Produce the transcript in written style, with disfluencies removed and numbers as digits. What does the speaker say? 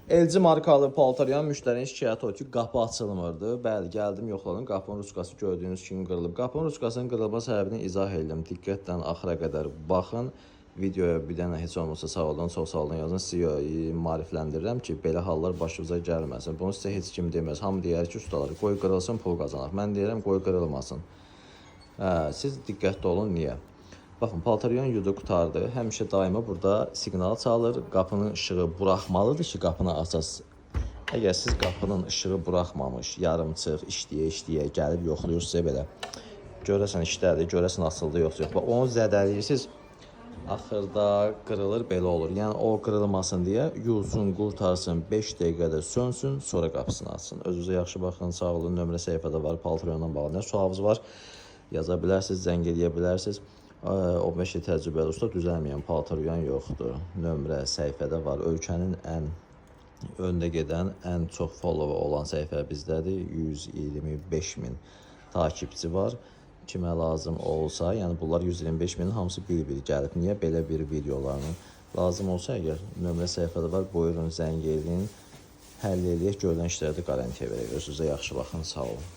LG markalı paltaryan müştərinin şikayəti o ki, qapı açılmırdı. Bəli, gəldim, yoxladım. Qapının ruskası gördüyünüz kimi qırılıb. Qapının ruskasının qırılma səbəbini izah edirəm. Diqqətlə axıra qədər baxın. Videoya bir dənə heç olmasa sağ olun, çox sağ olun yazın. Sizi maarifləndirirəm ki, belə hallar başınıza gəlməsin. Bunu sizə heç kim deməz. Hamı deyər ki, ustalar, qoy qırılsın, pul qazanaq. Mən deyirəm, qoy qırılmasın. Siz diqqətli olun, niyə? Baxın, paltaryan yudu qutardı. Həmişə daima burada siqnal çalır. Qapının işığı buraxmalıdır ki, qapını açasınız. Əgər siz qapının işığı buraxmamış, yarımçıq, işləyə gəlib yoxlayırsınız belə. Görəsən işlədir, görəsən açıldı yoxsa yox. Onu zədələyirsiniz, axırda qırılır, belə olur. Yəni o qırılmasın deyə yuzun, qurtarsın, 5 dəqiqədə sönsün, sonra qapısını açsın. Özünüzə yaxşı baxın, sağ olun. Nömrə səhifədə var, paltaryanla bağlı nə sualınız var, yaza bilərsiniz, zəng edə bilərsiniz. 15 il təcrübəli usta düzəlməyən paltaryan yoxdur. Nömrə səhifədə var. Ölkənin ən öndə gedən, ən çox follower olan səhifə bizdədir. 125 min takipçi var. Kimə lazım olsa, yəni bunlar 125 minin hamısı bir-bir gəlib. Niyə belə bir videolarının lazım olsa, əgər nömrə səhifədə var, buyurun zəng edin. Həll eləyək, görülən işlərdə qarantiya verək. Özünüzə yaxşı baxın, sağ olun.